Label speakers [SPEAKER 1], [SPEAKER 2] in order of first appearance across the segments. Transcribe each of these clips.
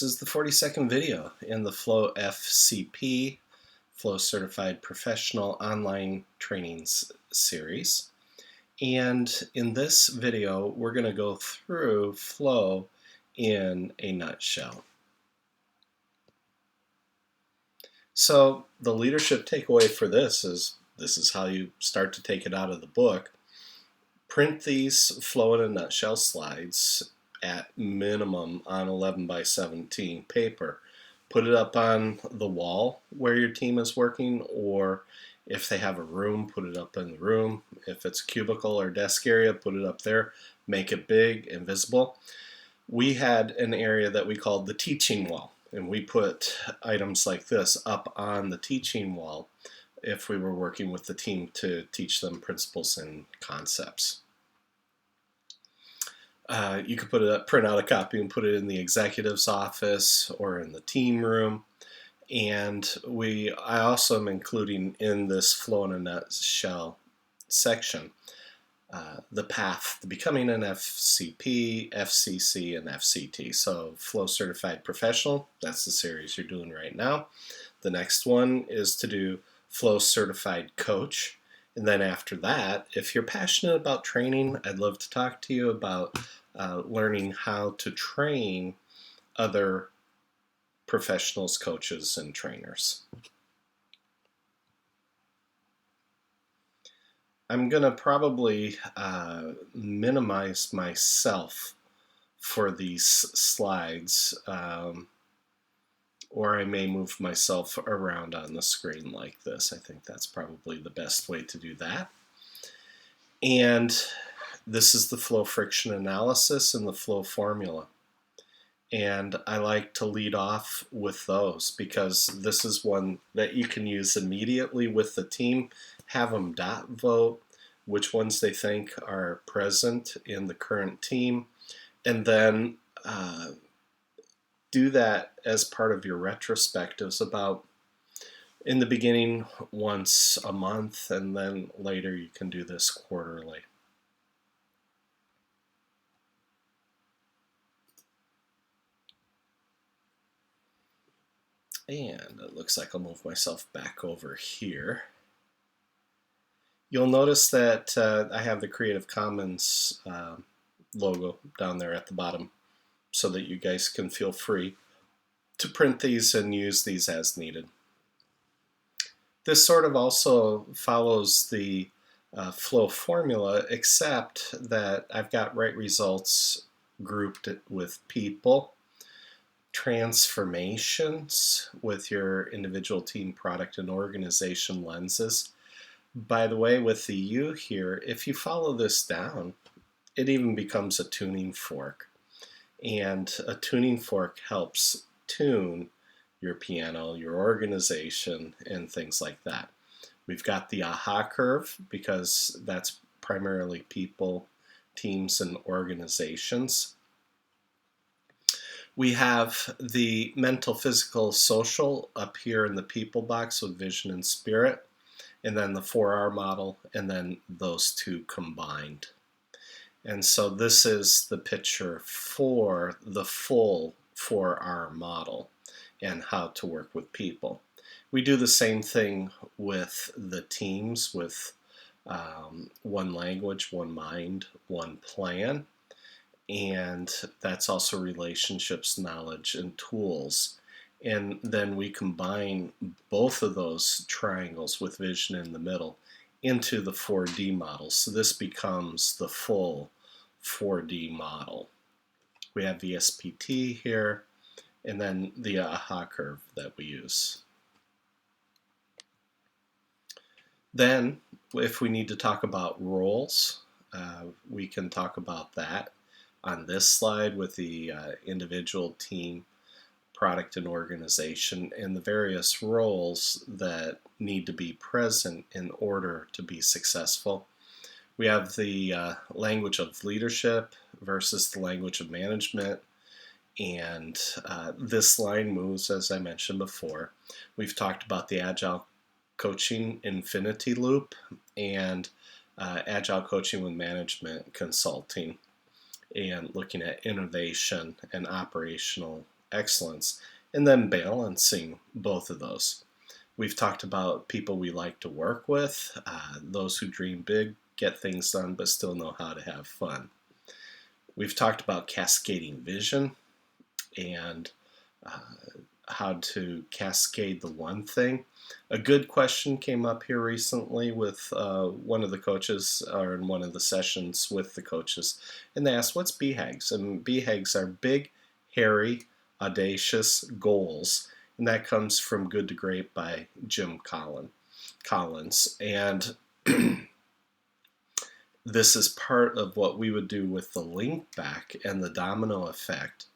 [SPEAKER 1] This is the 42nd video in the Flow FCP, Flow Certified Professional Online Trainings series. And in this video, we're going to go through Flow in a nutshell. So the leadership takeaway for this is how you start to take it out of the book. Print these Flow in a nutshell slides at minimum on 11 by 17 paper. Put it up on the wall where your team is working, or if they have a room, put it up in the room. If it's a cubicle or desk area, put it up there. Make it big and visible. We had an area that we called the teaching wall, and we put items like this up on the teaching wall if we were working with the team to teach them principles and concepts. You could put it, print out a copy and put it in the executive's office or in the team room. And I also am including in this Flow in a Nutshell section the path to becoming an FCP, FCC, and FCT. So Flow Certified Professional, that's the series you're doing right now. The next one is to do Flow Certified Coach. And then after that, if you're passionate about training, I'd love to talk to you about learning how to train other professionals, coaches, and trainers. I'm going to probably minimize myself for these slides, or I may move myself around on the screen like this. I think that's probably the best way to do that. And this is the flow friction analysis and the flow formula. And I like to lead off with those because this is one that you can use immediately with the team. Have them dot vote which ones they think are present in the current team, and then do that as part of your retrospectives about in the beginning once a month, and then later you can do this quarterly. And it looks like I'll move myself back over here. You'll notice that I have the Creative Commons logo down there at the bottom so that you guys can feel free to print these and use these as needed. This sort of also follows the flow formula, except that I've got right results grouped with people, transformations with your individual team, product, and organization lenses. By the way, with the U here, if you follow this down, it even becomes a tuning fork. And a tuning fork helps tune your piano, your organization, and things like that. We've got the AHA curve because that's primarily people, teams, and organizations. We have the mental, physical, social up here in the people box with vision and spirit, and then the 4R model, and then those two combined. And so this is the picture for the full 4R model and how to work with people. We do the same thing with the teams with one language, one mind, one plan. And that's also relationships, knowledge, and tools. And then we combine both of those triangles with vision in the middle into the 4D model. So this becomes the full 4D model. We have the SPT here, and then the AHA curve that we use. Then, if we need to talk about roles, we can talk about that on this slide with the individual, team, product, and organization, and the various roles that need to be present in order to be successful. We have the language of leadership versus the language of management, and this line moves, as I mentioned before. We've talked about the Agile coaching infinity loop and Agile coaching with management consulting, and looking at innovation and operational excellence, and then balancing both of those. We've talked about people we like to work with, those who dream big, get things done, but still know how to have fun. We've talked about cascading vision and how to cascade the one thing. A good question came up here recently with one of the coaches, or in one of the sessions with the coaches, and they asked, what's BHAGs? And BHAGs are big, hairy, audacious goals, and that comes from Good to Great by Jim Collins. And this is part of what we would do with the link back and the domino effect,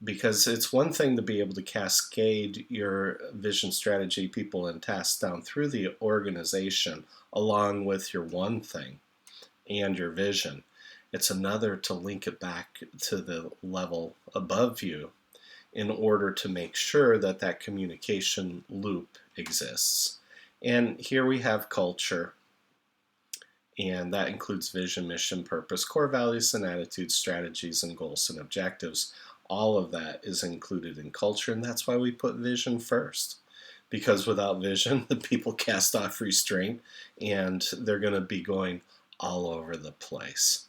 [SPEAKER 1] because it's one thing to be able to cascade your vision, strategy, people, and tasks down through the organization along with your one thing and your vision. It's another to link it back to the level above you in order to make sure that that communication loop exists. And here we have culture, and that includes vision, mission, purpose, core values and attitudes, strategies and goals and objectives. All of that is included in culture, and that's why we put vision first. Because without vision, the people cast off restraint, and they're going to be going all over the place.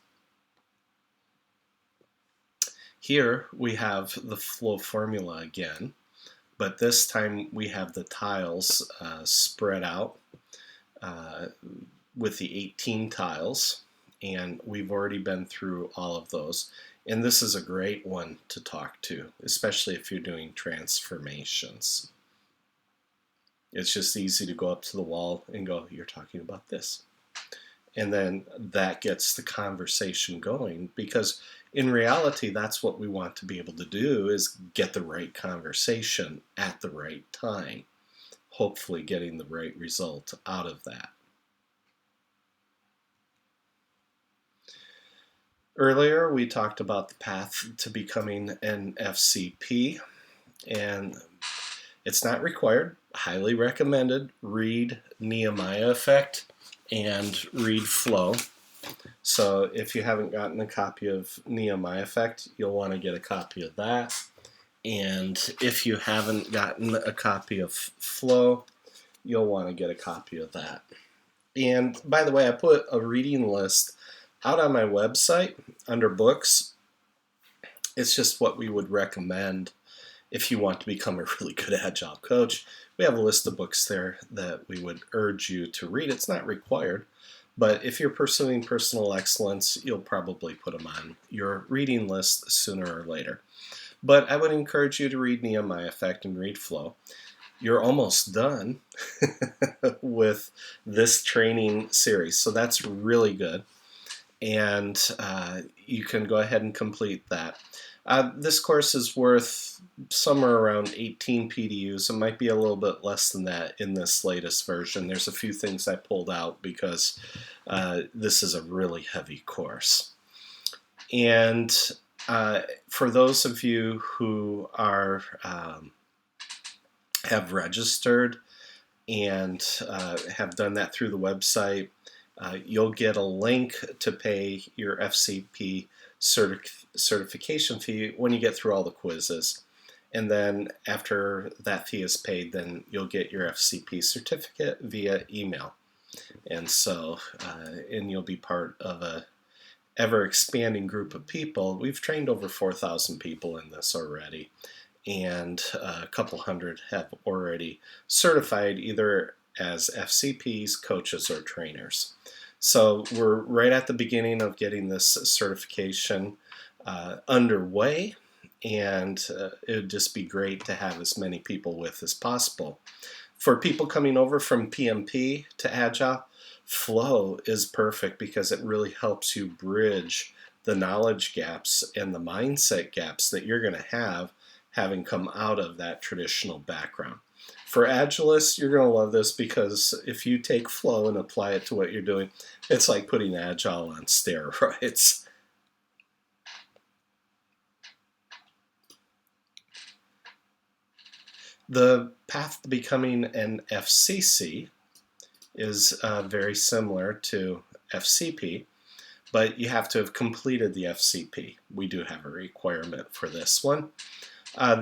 [SPEAKER 1] Here we have the flow formula again, but this time we have the tiles spread out with the 18 tiles, and we've already been through all of those. And this is a great one to talk to, especially if you're doing transformations. It's just easy to go up to the wall and go, you're talking about this. And then that gets the conversation going, because in reality, that's what we want to be able to do, is get the right conversation at the right time, hopefully getting the right result out of that. Earlier, we talked about the path to becoming an FCP, and it's not required. Highly recommended. Read Nehemiah Effect and read Flow. So if you haven't gotten a copy of Nehemiah Effect, you'll want to get a copy of that. And if you haven't gotten a copy of Flow, you'll want to get a copy of that. And by the way, I put a reading list out on my website under books. It's just what we would recommend if you want to become a really good Agile coach. We have a list of books there that we would urge you to read. It's not required, but if you're pursuing personal excellence, you'll probably put them on your reading list sooner or later. But I would encourage you to read Nehemiah Effect and read Flow. You're almost done with this training series, so that's really good. And you can go ahead and complete that. This course is worth somewhere around 18 PDUs. It might be a little bit less than that in this latest version. There's a few things I pulled out because this is a really heavy course. And for those of you who are have registered and have done that through the website, you'll get a link to pay your FCP certification fee when you get through all the quizzes. And then after that fee is paid, then you'll get your FCP certificate via email. And so, and you'll be part of a ever-expanding group of people. We've trained over 4,000 people in this already, and a couple hundred have already certified either as FCPs, coaches, or trainers. So we're right at the beginning of getting this certification underway, and it would just be great to have as many people with as possible. For people coming over from PMP to Agile, Flow is perfect because it really helps you bridge the knowledge gaps and the mindset gaps that you're going to have having come out of that traditional background. For Agilists, you're going to love this because if you take Flow and apply it to what you're doing, it's like putting Agile on steroids. The path to becoming an FCC is very similar to FCP, but you have to have completed the FCP. We do have a requirement for this one.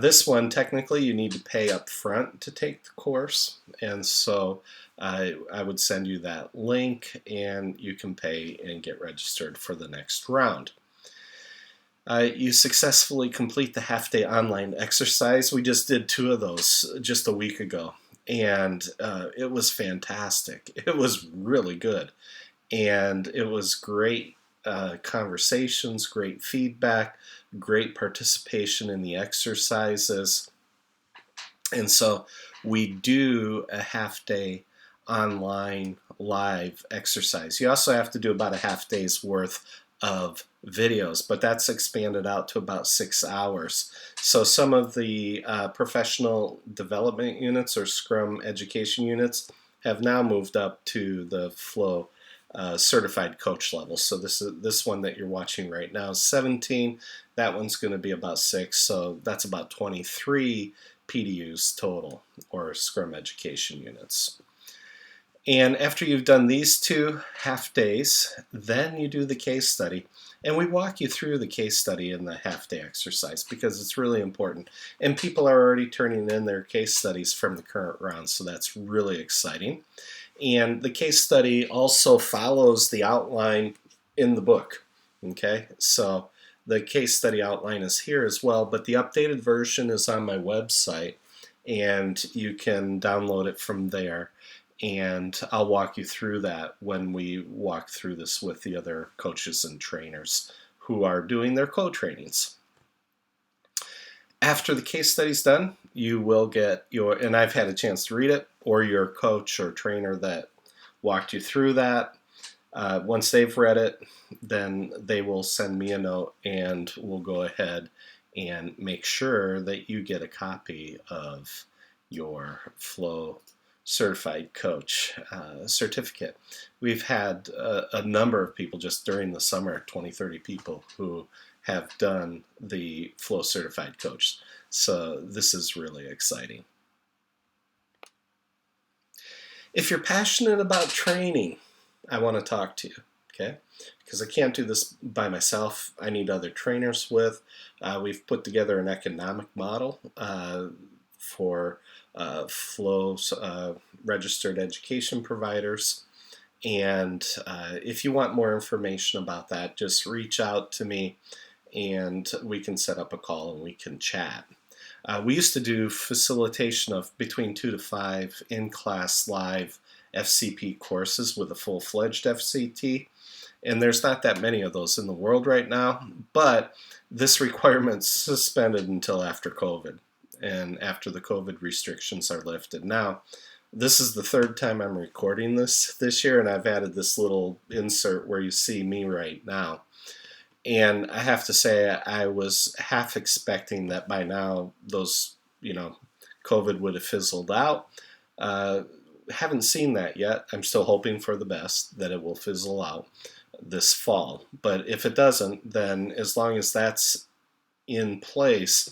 [SPEAKER 1] This one, technically, you need to pay up front to take the course, and so I would send you that link, and you can pay and get registered for the next round. You successfully complete the half-day online exercise. We just did 2 of those just a week ago, and it was fantastic. It was really good, and it was great conversations, great feedback, great participation in the exercises. And so we do a half-day online live exercise. You also have to do about a half day's worth of videos, but that's expanded out to about 6 hours. So some of the professional development units or Scrum education units have now moved up to the Flow certified coach level. So this one that you're watching right now is 17. That one's going to be about 6. So that's about 23 PDUs total, or Scrum education units. And after you've done these 2 half days, then you do the case study. And we walk you through the case study in the half day exercise because it's really important. And people are already turning in their case studies from the current round, so that's really exciting. And the case study also follows the outline in the book. Okay, so the case study outline is here as well, but the updated version is on my website, and you can download it from there. And I'll walk you through that when we walk through this with the other coaches and trainers who are doing their co-trainings. After the case study's done, you will get your, and I've had a chance to read it, or your coach or trainer that walked you through that. Once they've read it, then they will send me a note, and we'll go ahead and make sure that you get a copy of your Flow Certified Coach certificate. We've had a number of people just during the summer, 20, 30 people who have done the Flow Certified Coach. So this is really exciting. If you're passionate about training, I want to talk to you, okay? Because I can't do this by myself. I need other trainers with. We've put together an economic model for Flow registered education providers. And if you want more information about that, just reach out to me and we can set up a call and we can chat. We used to do facilitation of between 2 to 5 in-class live FCP courses with a full-fledged FCT, and there's not that many of those in the world right now, but this requirement's suspended until after COVID, and after the COVID restrictions are lifted. Now, this is the 3rd time I'm recording this year, and I've added this little insert where you see me right now. And I have to say, I was half expecting that by now those, COVID would have fizzled out. Haven't seen that yet. I'm still hoping for the best, that it will fizzle out this fall. But if it doesn't, then as long as that's in place,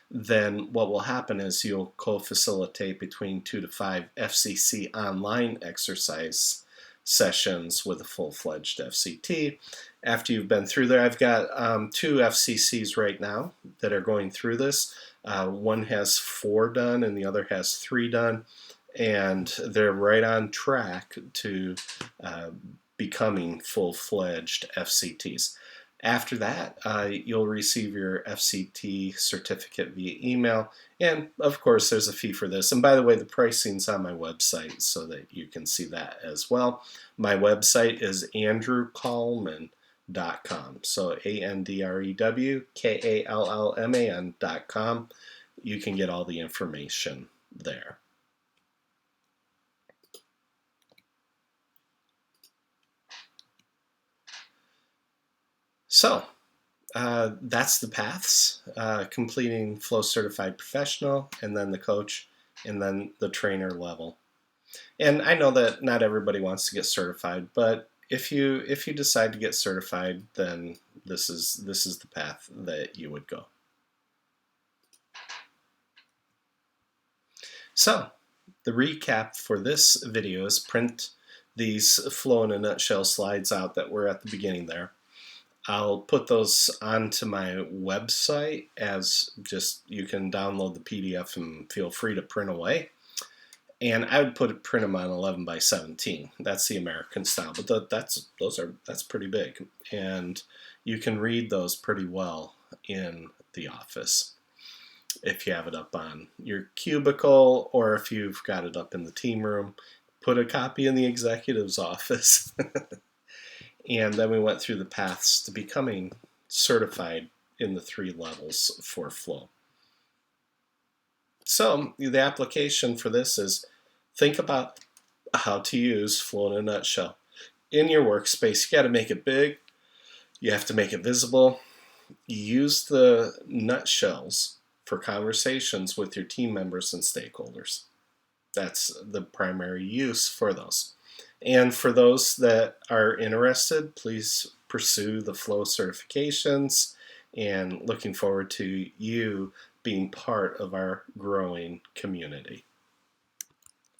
[SPEAKER 1] then what will happen is you'll co-facilitate between 2 to 5 FCC online exercise sessions with a full-fledged FCT. After you've been through there, I've got 2 FCCs right now that are going through this. One has 4 done and the other has 3 done, and they're right on track to becoming full-fledged FCTs. After that, you'll receive your FCT certificate via email, and of course there's a fee for this. And by the way, the pricing's on my website so that you can see that as well. My website is andrewkallman.com, so ANDREWKALLMAN.com. You can get all the information there. So that's the paths: completing Flow Certified Professional, and then the coach, and then the trainer level. And I know that not everybody wants to get certified, but if you decide to get certified, then this is the path that you would go. So the recap for this video is print these Flow in a Nutshell slides out that were at the beginning there. I'll put those onto my website as just you can download the PDF and feel free to print away. And I would print them on 11 by 17. That's the American style, but that's pretty big, and you can read those pretty well in the office if you have it up on your cubicle, or if you've got it up in the team room. Put a copy in the executive's office. And then we went through the paths to becoming certified in the 3 levels for flow. So the application for this is, think about how to use flow in a nutshell. In your workspace, you got to make it big. You have to make it visible. Use the nutshells for conversations with your team members and stakeholders. That's the primary use for those. And for those that are interested, please pursue the flow certifications, and looking forward to you being part of our growing community.